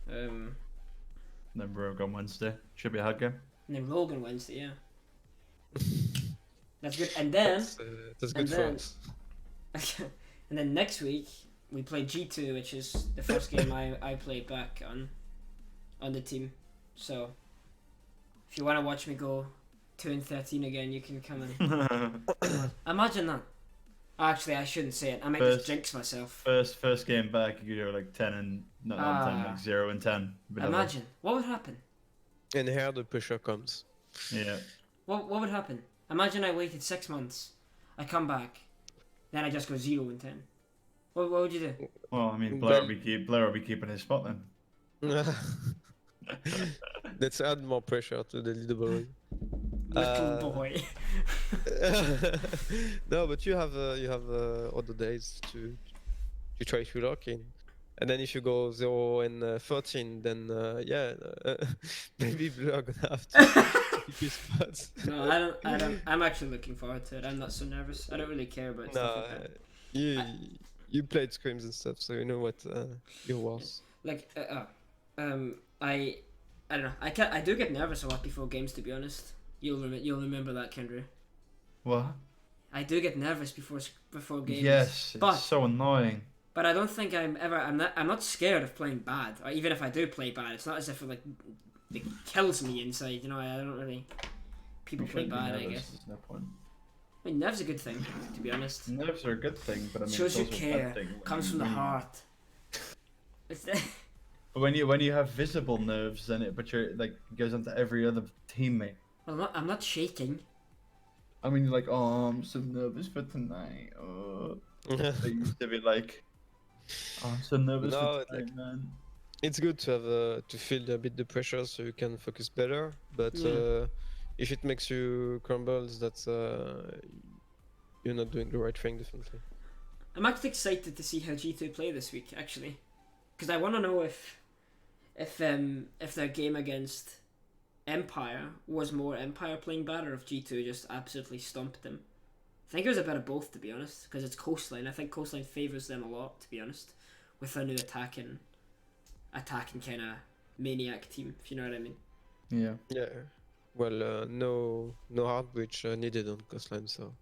Then Rogue on Wednesday. Should be a hard game. And then Rogue on Wednesday, yeah. That's good. And then, That's and good for then- us. and then next week we play G2, which is the first game I played back on the team. So if you want to watch me go 2-13 again, you can come and imagine that. Actually, I shouldn't say it. I might just First- jinx myself. First game back, you could go like 10 and not 10, like 0 and 10. But Imagine what would happen. And here the pressure comes. Yeah. What would happen? Imagine I waited 6 months. I come back, then I just go 0 and 10. What would you do? Well, I mean, Well- Blair will be keeping his spot then. Let's add more pressure to the leaderboard. Little boy. No, but you have other days to try to lock in, and then if you go 0 and 13, then maybe Blue are gonna have to keep his spots. No, I don't. I'm actually looking forward to it. I'm not so nervous. I don't really care about stuff No, like that. you played scrims and stuff, so you know what your was. Like, I don't know. I do get nervous a lot before games. To be honest, you'll remember that, Kendrew. What? I do get nervous before games. Yes, it's But- so annoying. But I don't think I'm not scared of playing bad. Or even if I do play bad, it's not as if it kills me inside. You know, I don't really. People You play shouldn't be bad, I nervous, guess. There's no point. I mean, nerves a good thing, to be honest. Nerves are a good thing, but I mean, Shows it's you also a care. bad thing when Comes you from the win. heart. It's But when you have visible nerves, then it like goes onto every other teammate. well, I'm not shaking. I mean, you're like, oh, I'm so nervous for tonight. Oh. They used to be like, oh, I'm so nervous No, for tonight, man. It's good to have to feel a bit the pressure so you can focus better. But Yeah. if it makes you crumble, that's you're not doing the right thing, definitely. I'm actually excited to see how G2 play this week, actually, because I want to know if their game against Empire was more Empire playing bad, or if G2 just absolutely stomped them. I think it was a bit of both, to be honest, because it's Coastline. I think Coastline favors them a lot, to be honest, with their new attacking kind of maniac team, if you know what I mean. Yeah. Yeah. Well, no hard bridge needed on Coastline, so.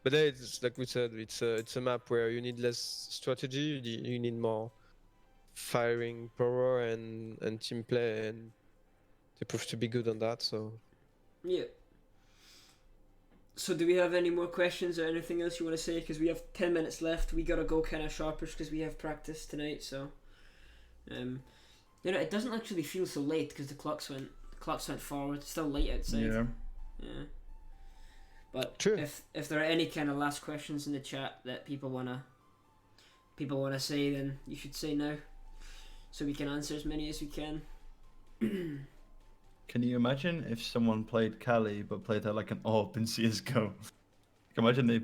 But it's like we said, it's a map where you need less strategy, you need more firing power and team play, and they prove to be good on that. So Yeah. So do we have any more questions or anything else you want to say? Because we have 10 minutes left. We gotta go kind of sharpish because we have practice tonight. So, it doesn't actually feel so late because the clocks went forward. It's still late outside. Yeah. Yeah. But True. if there are any kind of last questions in the chat that people wanna say, then you should say now, so we can answer as many as we can. Can you imagine if someone played Cali but played her like an AWP in CS:GO? Imagine they.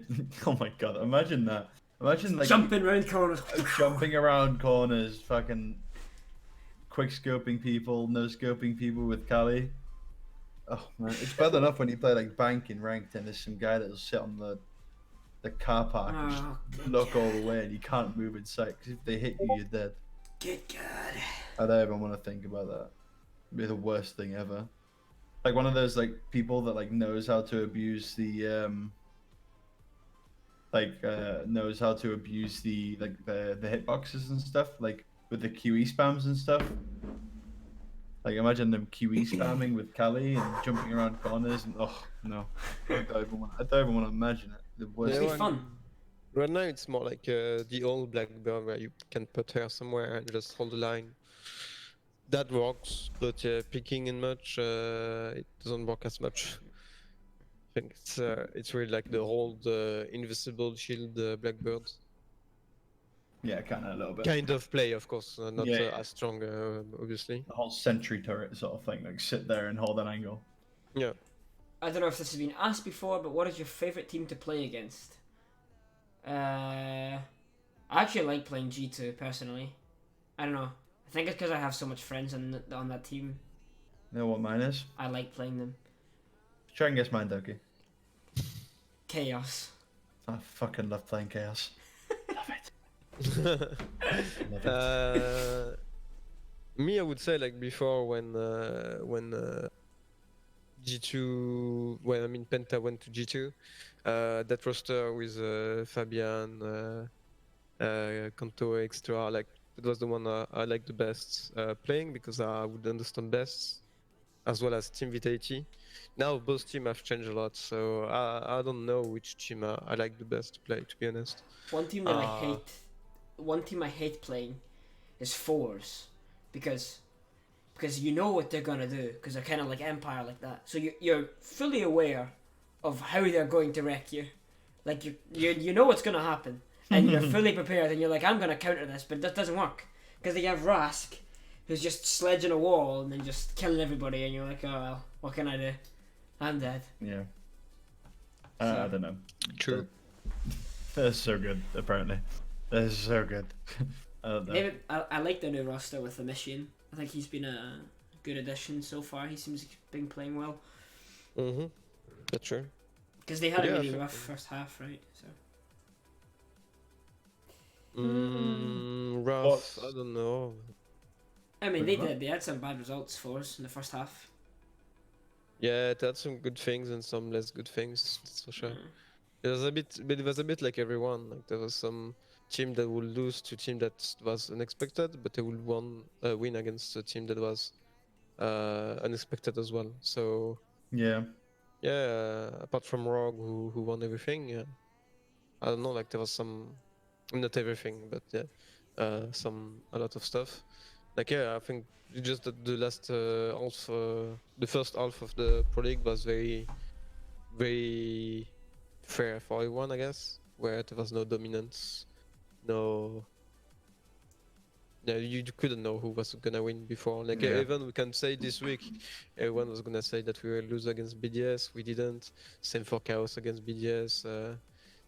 Oh my god! Imagine that. Imagine like Jumping around corners. jumping around corners, fucking quick scoping people, no scoping people with Cali. Oh man, it's bad enough when you play like banking ranked and there's some guy that'll sit on the car park and just Oh, look all the way and you can't move in sight because if they hit you, you're dead. good God. I don't even want to think about that. It'd be the worst thing ever. Like one of those like people that like knows how to abuse the knows how to abuse the like the hitboxes and stuff, like with the QE spams and stuff. Like imagine them QE spamming with Kali and jumping around corners and oh no, I don't even want to imagine it. The worst. It'd be Yeah, fun. Right now it's more like the old Blackbird where you can put her somewhere and just hold the line. That works, but picking in much, it doesn't work as much. I think it's really like the old invisible shield Blackbird. Yeah, kind of a little bit. Kind of play, of course, not Yeah. as strong, obviously. The whole sentry turret sort of thing, like sit there and hold an angle. Yeah. I don't know if this has been asked before, but what is your favorite team to play against? I actually like playing G2 personally. I don't know. I think it's because I have so much friends on that team. You know what mine is? I like playing them. Try and guess mine, Doki. Chaos. I fucking love playing Chaos. Love it. Love it. Me, I would say like before when G2, when I mean Penta went to G2, that roster with Fabian, Kanto Extra, like it was the one I liked the best playing because I would understand best, as well as Team Vitality. Now both teams have changed a lot, so I don't know which team I like the best to play, to be honest. One team that I hate playing is Fours, because you know what they're gonna do, because they're kind of like Empire like that. So you're fully aware of how they're going to wreck you, like you know what's gonna happen, and you're fully prepared, and you're like, I'm gonna counter this, but that doesn't work because they have Rask, who's just sledging a wall and then just killing everybody, and you're like, oh well, what can I do? I'm dead. Yeah. So- I don't know. True. They're so good, apparently. They're so good. I don't know. Maybe I like the new roster with the Mission. I think he's been a good addition so far. He seems to have been playing well. Mm-hmm. That's true. Because they had Yeah, a I really think- rough first half, right? So Rough. I don't know. I mean, Pretty they much. did. They had some bad results for us in the first half. Yeah, it had some good things and some less good things. That's for sure. Mm. It was a bit, but it was a bit like everyone. Like there was some team that would lose to team that was unexpected, but they would win against a team that was unexpected as well. So Yeah. yeah, apart from Rogue who won everything, I don't know. Like there was some, not everything, but yeah, a lot of stuff. Like yeah, I think just the last half, the first half of the Pro League was very, very fair for everyone, I guess, where there was no dominance, no. Yeah, you couldn't know who was gonna win before. Like Yeah. even we can say this week, everyone was gonna say that we will lose against BDS. We didn't. Same for Chaos against BDS.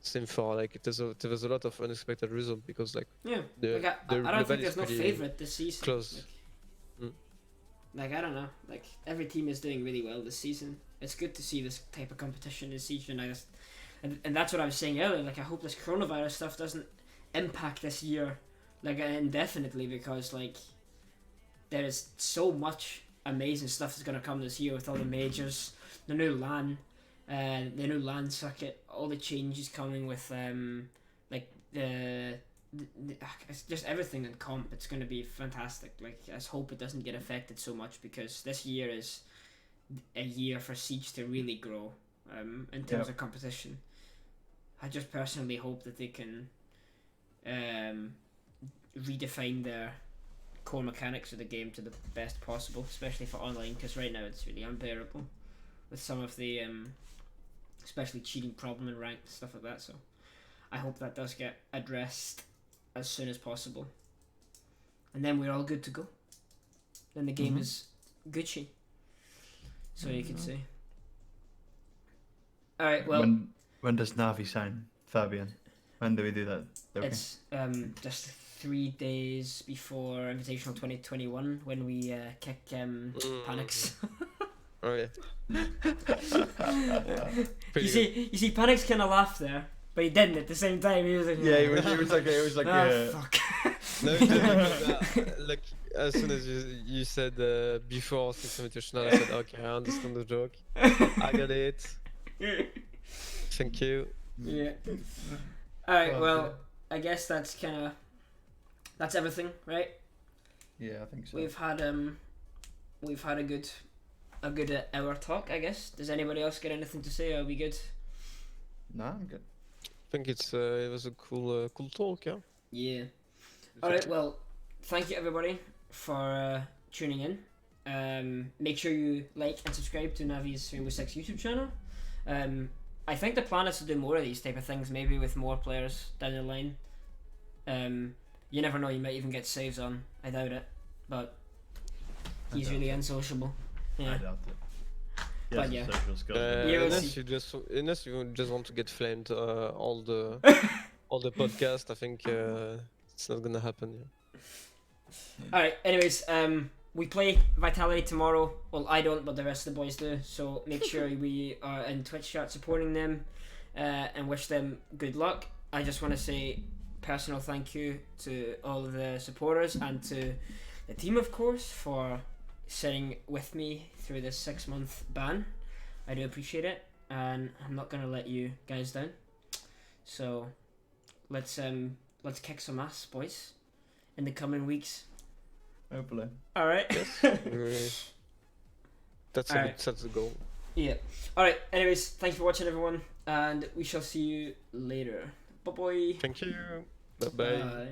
Same for like there was a lot of unexpected result because like Yeah, The- like the I don't level think is there's no pretty favorite this season. close. Like I don't know. Like every team is doing really well this season. It's good to see this type of competition in Siege, and and that's what I was saying earlier. Like I hope this coronavirus stuff doesn't impact this year, like indefinitely, because like there is so much amazing stuff that's gonna come this year with all the majors, the new LAN circuit, all the changes coming with like it's just everything in comp. It's gonna be fantastic. Like I just hope it doesn't get affected so much, because this year is a year for Siege to really grow in terms of competition. I just personally hope that they can redefine their core mechanics of the game to the best possible, especially for online, because right now it's really unbearable with some of the especially cheating problem in ranked stuff like that. So I hope that does get addressed as soon as possible, and then we're all good to go. Then the game is Gucci, so you could say. All right, well, When does Navi sign Fabian? When do we do that? Okay. it's just 3 days before Invitational 2021 when we kick Panix. Oh yeah. You Pretty see, Panix kind of laughed there, but he didn't at the same time. He was like, Yeah, it was like oh, fuck. No, just because, like as soon as you said before 6 minutes, I said, okay, I understand the joke. I got it. Thank you. Yeah. All right. Oh, Well, dear. I guess that's everything, right? Yeah, I think so. We've had a good hour talk, I guess. Does anybody else get anything to say? Are we good? Nah, I'm good. I think it was a cool talk, yeah. Yeah. All right. Well, thank you everybody for tuning in. Make sure you like and subscribe to NAVI's Rainbow Six YouTube channel. I think the plan is to do more of these type of things, maybe with more players down the line. You never know, you might even get saves on. I doubt it, but he's really unsociable. Yeah. I doubt it. He But has yeah. some social skills. Yeah, we'll Unless see. unless you just want to get flamed all the podcast, I think it's not gonna happen. Yeah. All right. Anyways, we play Vitality tomorrow. Well, I don't, but the rest of the boys do. So make sure we are in Twitch chat supporting them, and wish them good luck. I just want to say personal thank you to all of the supporters and to the team, of course, for sitting with me through this 6-month ban. I do appreciate it, and I'm not gonna let you guys down. So let's kick some ass, boys, in the coming weeks. Hopefully. All right. That's Alright. that's the goal. Yeah. All right. Anyways, thanks for watching, everyone, and we shall see you later. Bye bye. Thank you. Bye bye. Bye.